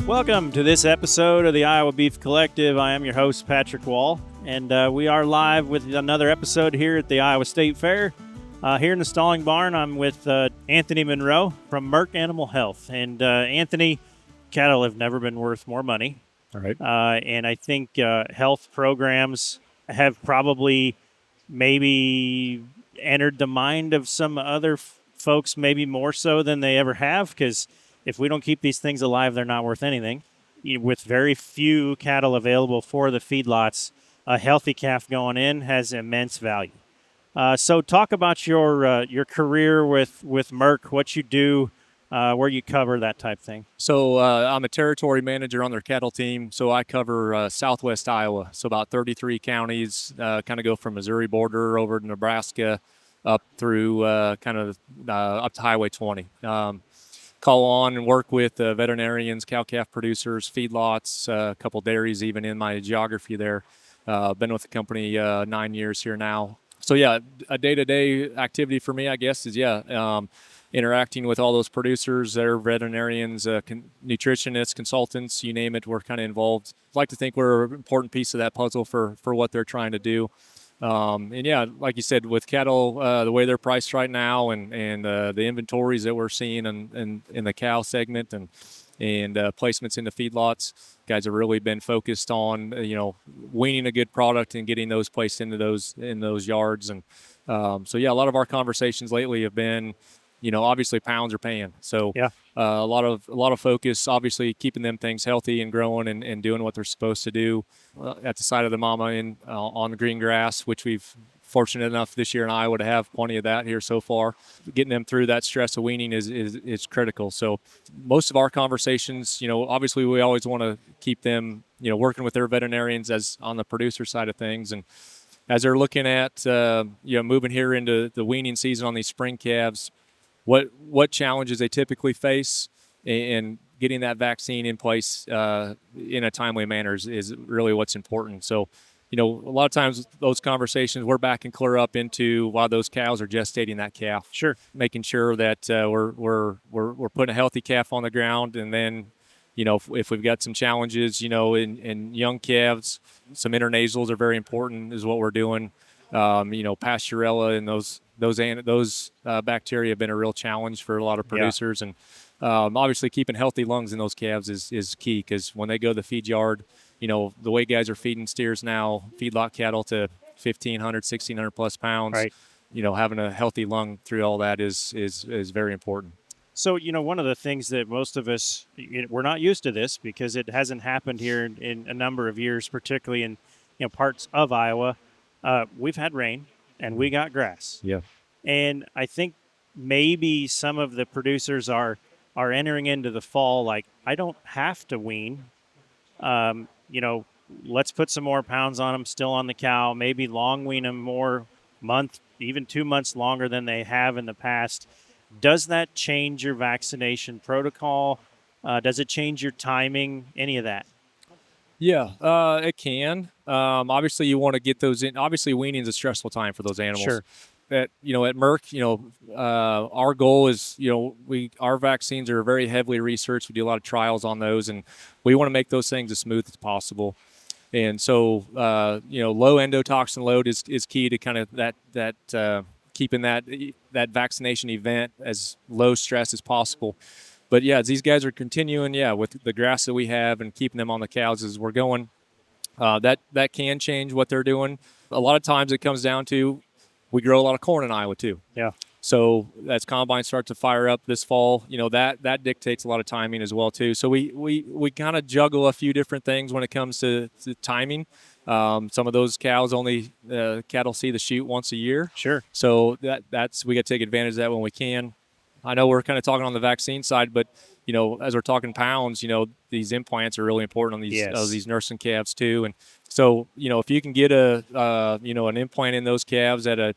Welcome to this episode of the Iowa Beef Collective. I am your host, Patrick Wall, and we are live with another episode here at the Iowa State Fair. Here in the stalling barn, I'm with Anthony Monroe from Merck Animal Health. And Anthony, cattle have never been worth more money. All right. And I think health programs have probably maybe entered the mind of some other folks, maybe more so than they ever have, because if we don't keep these things alive, they're not worth anything. With very few cattle available for the feedlots, a healthy calf going in has immense value. So talk about your career with Merck, what you do, where you cover, that type thing. So I'm a territory manager on their cattle team. So I cover southwest Iowa. So about 33 counties, kind of go from Missouri border over to Nebraska up through up to Highway 20. Call on and work with veterinarians, cow-calf producers, feedlots, a couple dairies even in my geography there. Been with the company 9 years here now. So, yeah, a day-to-day activity for me, I guess, is, interacting with all those producers, their veterinarians, nutritionists, consultants, you name it, we're kind of involved. I'd like to think we're an important piece of that puzzle for what they're trying to do. Like you said, with cattle, the way they're priced right now and the inventories that we're seeing in the cow segment and placements in the feedlots, guys have really been focused on, weaning a good product and getting those placed into those yards. And a lot of our conversations lately have been, obviously pounds are paying. So Yeah. a lot of focus, obviously keeping them things healthy and growing and doing what they're supposed to do at the side of the mama on the green grass, which we've fortunate enough this year in Iowa to have plenty of that here so far. Getting them through that stress of weaning is critical. So most of our conversations, obviously we always want to keep them, working with their veterinarians as on the producer side of things. And as they're looking at, moving here into the weaning season on these spring calves, what challenges they typically face and getting that vaccine in place in a timely manner is really what's important. So, a lot of times those conversations we're backing clear up into while those cows are gestating that calf. Sure. Making sure that we're putting a healthy calf on the ground, and then, if we've got some challenges, in young calves, some intranasals are very important is what we're doing. Pasteurella and those bacteria have been a real challenge for a lot of producers. Yeah. And obviously keeping healthy lungs in those calves is key, because when they go to the feed yard, the way guys are feeding steers now, feedlot cattle to 1,500, 1,600 plus pounds, right. Having a healthy lung through all that is very important. So, one of the things that most of us, we're not used to this because it hasn't happened here in a number of years, particularly in parts of Iowa. We've had rain and we got grass. Yeah. And I think maybe some of the producers are entering into the fall like, I don't have to wean. Let's put some more pounds on them still on the cow, maybe long wean them more, month, even 2 months longer than they have in the past. Does that change your vaccination protocol? Does it change your timing? Any of that? Yeah, it can. Obviously, you want to get those in. Obviously, weaning is a stressful time for those animals. Sure. At Merck, our goal is, our vaccines are very heavily researched. We do a lot of trials on those, and we want to make those things as smooth as possible. And so, low endotoxin load is key to kind of that keeping that vaccination event as low stress as possible. But yeah, as these guys are continuing, with the grass that we have and keeping them on the cows as we're going, that can change what they're doing. A lot of times it comes down to, we grow a lot of corn in Iowa too. Yeah. So as combines start to fire up this fall, that dictates a lot of timing as well too. So we kind of juggle a few different things when it comes to timing. Some of those cows only cattle see the chute once a year. Sure. So that's we got to take advantage of that when we can. I know we're kind of talking on the vaccine side, but as we're talking pounds, these implants are really important on these nursing calves too. And so, if you can get an implant in those calves at a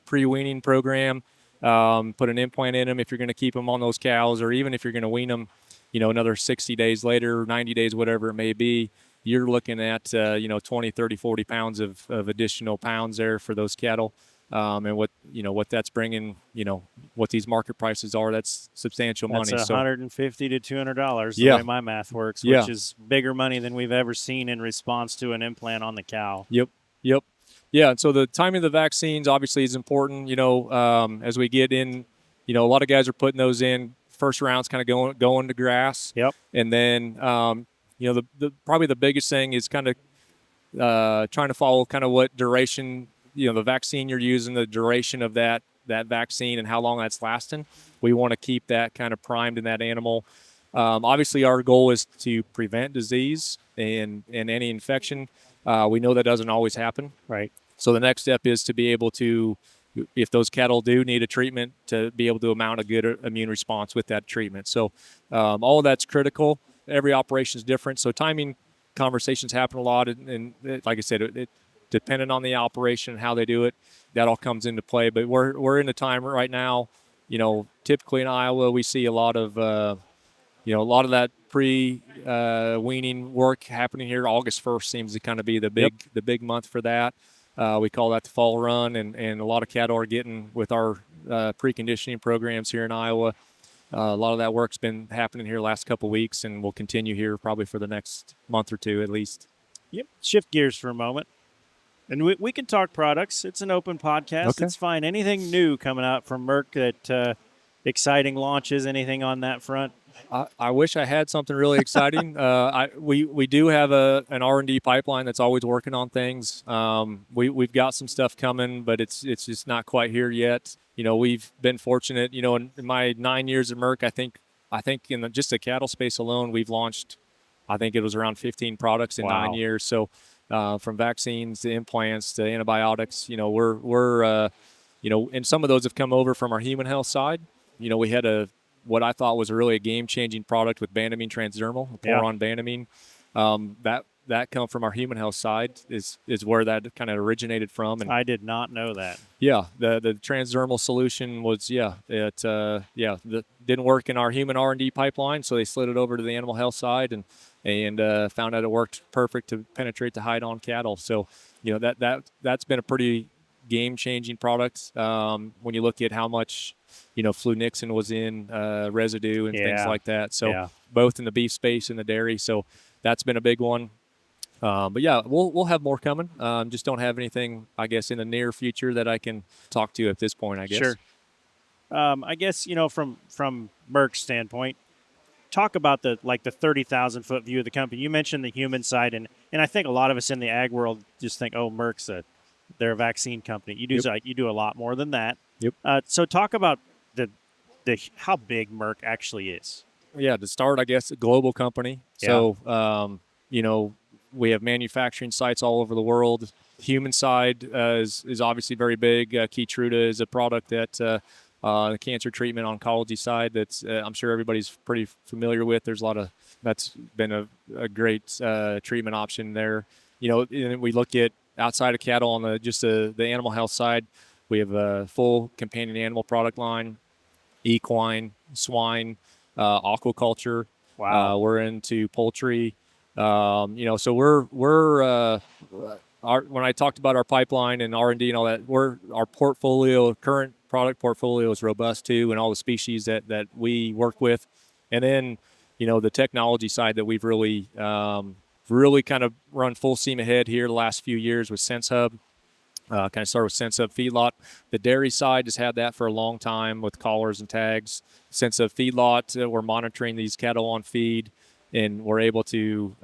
pre-weaning program, put an implant in them if you're going to keep them on those cows, or even if you're going to wean them, another 60 days later, 90 days, whatever it may be, you're looking at, 20, 30, 40 pounds of additional pounds there for those cattle. and what that's bringing, what these market prices are. That's substantial That's money. So $150 to $200 the yeah, way my math works, which yeah, is bigger money than we've ever seen in response to an implant on the cow. yep, yep, yeah. And so the timing of the vaccines obviously is important. As we get in, a lot of guys are putting those in first rounds, kind of going to grass, Yep. and then the probably the biggest thing is kind of trying to follow kind of what duration, the vaccine you're using, the duration of that vaccine, and how long that's lasting. We want to keep that kind of primed in that animal. Obviously, our goal is to prevent disease and any infection. We know that doesn't always happen. Right. So the next step is to be able to, if those cattle do need a treatment, to be able to mount a good immune response with that treatment. So all of that's critical. Every operation is different. So timing conversations happen a lot, and like I said, it depending on the operation and how they do it, that all comes into play. But we're in a time right now. Typically in Iowa, we see a lot of that pre-weaning work happening here. August 1st seems to kind of be the Yep. big month for that. We call that the fall run, and a lot of cattle are getting with our preconditioning programs here in Iowa. A lot of that work's been happening here the last couple of weeks, and will continue here probably for the next month or two at least. Yep. Shift gears for a moment. And we can talk products. It's an open podcast. Okay. It's fine. Anything new coming out from Merck that exciting launches, anything on that front? I wish I had something really exciting. We do have an R&D pipeline that's always working on things. We've got some stuff coming, but it's just not quite here yet. We've been fortunate. In my 9 years at Merck, I think in just the cattle space alone, we've launched, I think it was around 15 products in Wow. 9 years. So from vaccines to implants to antibiotics, we're and some of those have come over from our human health side. We had what I thought was really a game-changing product with Banamine transdermal, Poron Banamine. That come from our human health side is where that kind of originated from. And I did not know that. yeah, the transdermal solution was that didn't work in our human R&D pipeline, so they slid it over to the animal health side and found out it worked perfect to penetrate the hide on cattle. So that's been a pretty game-changing product when you look at how much flunixin was in residue and things like that. So both in the beef space and the dairy. So that's been a big one. But yeah, we'll have more coming. Just don't have anything, I guess, in the near future that I can talk to at this point, I guess. Sure. I guess, from Merck's standpoint, talk about the 30,000 foot view of the company. You mentioned the human side, and I think a lot of us in the ag world just think, oh, they're a vaccine company. You do a lot more than that. Yep. So talk about the how big Merck actually is. Yeah, to start, I guess, a global company. Yeah. So, we have manufacturing sites all over the world. Human side is obviously very big. Keytruda is a product that the cancer treatment oncology side that's I'm sure everybody's pretty familiar with. There's that's been a great treatment option there. And we look at outside of cattle on the animal health side. We have a full companion animal product line, equine, swine, aquaculture. Wow. We're into poultry. So when I talked about our pipeline and R&D and all that, our current product portfolio is robust too, and all the species that we work with. And then, the technology side that we've really kind of run full steam ahead here the last few years with SenseHub. Kind of started with SenseHub Feedlot. The dairy side has had that for a long time with collars and tags. SenseHub Feedlot, we're monitoring these cattle on feed, and we're able to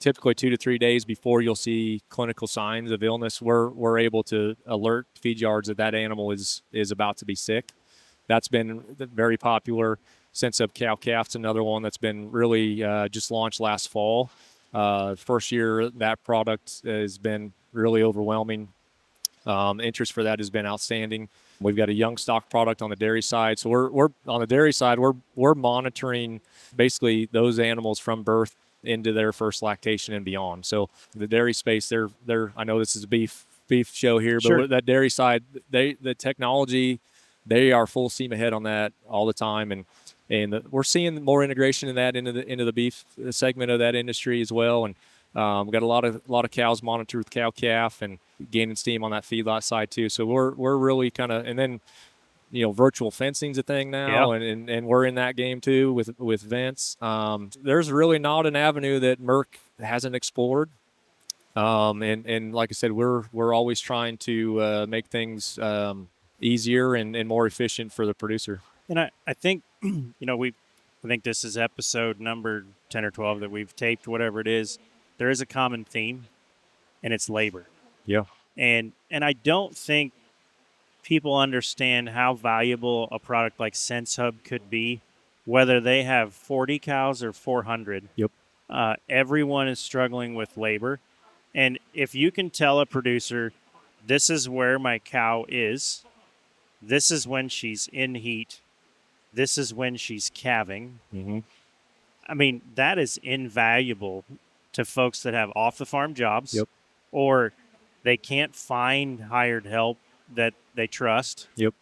typically 2 to 3 days before you'll see clinical signs of illness, we're able to alert feed yards that animal is about to be sick. That's been very popular. SenseHub Cow Calf's another one that's been really just launched last fall. First year that product has been really overwhelming. Interest for that has been outstanding. We've got a young stock product on the dairy side. So we're on the dairy side, we're monitoring basically those animals from birth into their first lactation and beyond. So the dairy space, I know this is a beef show here, but Sure. that dairy side, the technology, they are full steam ahead on that all the time, and we're seeing more integration in that into the beef segment of that industry as well. And Got a lot of cows monitored with cow calf and gaining steam on that feedlot side too. So we're really kind of, and then virtual fencing's a thing Yeah. now, and we're in that game too with Vince. There's really not an avenue that Merck hasn't explored. And like I said, we're always trying to make things easier and more efficient for the producer. And I think, I think this is episode number 10 or 12 that we've taped, whatever it is. There is a common theme, and it's labor. Yeah. And I don't think people understand how valuable a product like Sense Hub could be, whether they have 40 cows or 400. Yep. Everyone is struggling with labor. And if you can tell a producer, this is where my cow is, this is when she's in heat, this is when she's calving. Mm-hmm. I mean, that is invaluable to folks that have off the farm jobs. Yep. Or they can't find hired help that they trust. Yep.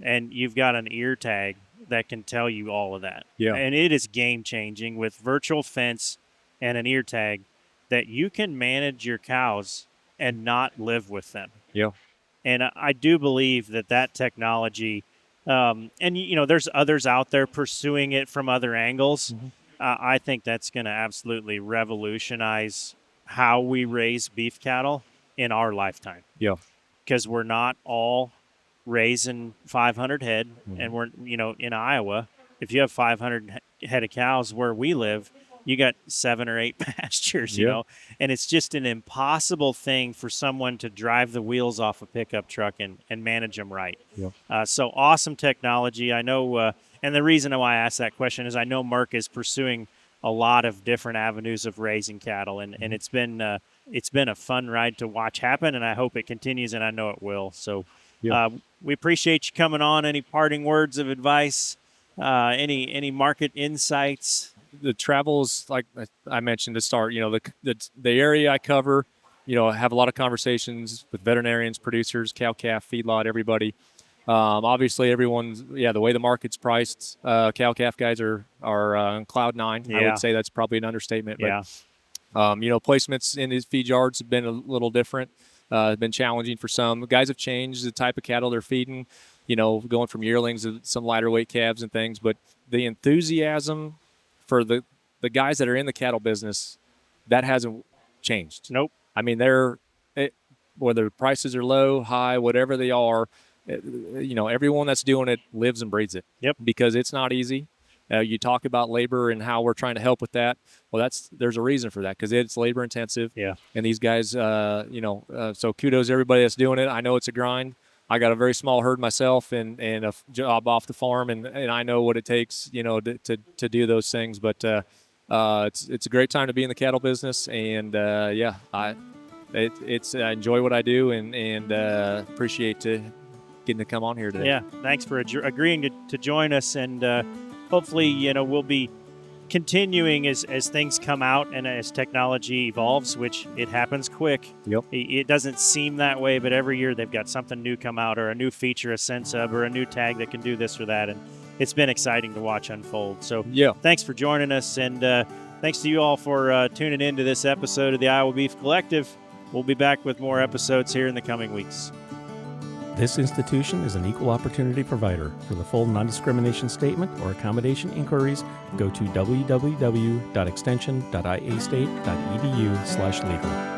And you've got an ear tag that can tell you all of that. Yeah. And it is game changing with virtual fence and an ear tag that you can manage your cows and not live with them. Yeah. And I do believe that technology, and there's others out there pursuing it from other angles. Mm-hmm. I think that's going to absolutely revolutionize how we raise beef cattle in our lifetime. Yeah. Because we're not all raising 500 head, Mm-hmm. and we're, in Iowa, if you have 500 head of cows where we live, you got 7 or 8 pastures, and it's just an impossible thing for someone to drive the wheels off a pickup truck and manage them right. Yeah. So awesome technology. I know, and the reason why I asked that question is I know Merck is pursuing a lot of different avenues of raising cattle, and it's been a fun ride to watch happen, and I hope it continues, and I know it will. So we appreciate you coming on. Any parting words of advice? Any market insights? The travels, like I mentioned to start, the area I cover, I have a lot of conversations with veterinarians, producers, cow calf, feedlot, everybody. Obviously, everyone's the way the market's priced. Cow calf guys are on cloud nine. Yeah. I would say that's probably an understatement. Yeah. But placements in these feed yards have been a little different. Been challenging for some. Guys have changed the type of cattle they're feeding. Going from yearlings to some lighter weight calves and things. But the enthusiasm for the guys that are in the cattle business, that hasn't changed. Nope. I mean, whether prices are low, high, whatever they are, everyone that's doing it lives and breathes it. Yep. Because it's not easy. You talk about labor and how we're trying to help with that. Well, there's a reason for that because it's labor intensive. Yeah. And these guys, so kudos to everybody that's doing it. I know it's a grind. I got a very small herd myself and a job off the farm, and I know what it takes, to do those things. But it's a great time to be in the cattle business, and I enjoy what I do and appreciate getting to come on here today. Yeah, thanks for agreeing to join us, and hopefully, we'll be continuing as things come out and as technology evolves, which it happens quick. Yep. It doesn't seem that way, but every year they've got something new come out, or a new feature, a Sense Hub, or a new tag that can do this or that, and it's been exciting to watch unfold. So thanks for joining us, and thanks to you all for tuning in to this episode of the Iowa Beef Collective. We'll be back with more episodes here in the coming weeks. This institution is an equal opportunity provider. For the full non-discrimination statement or accommodation inquiries, go to www.extension.iastate.edu/legal.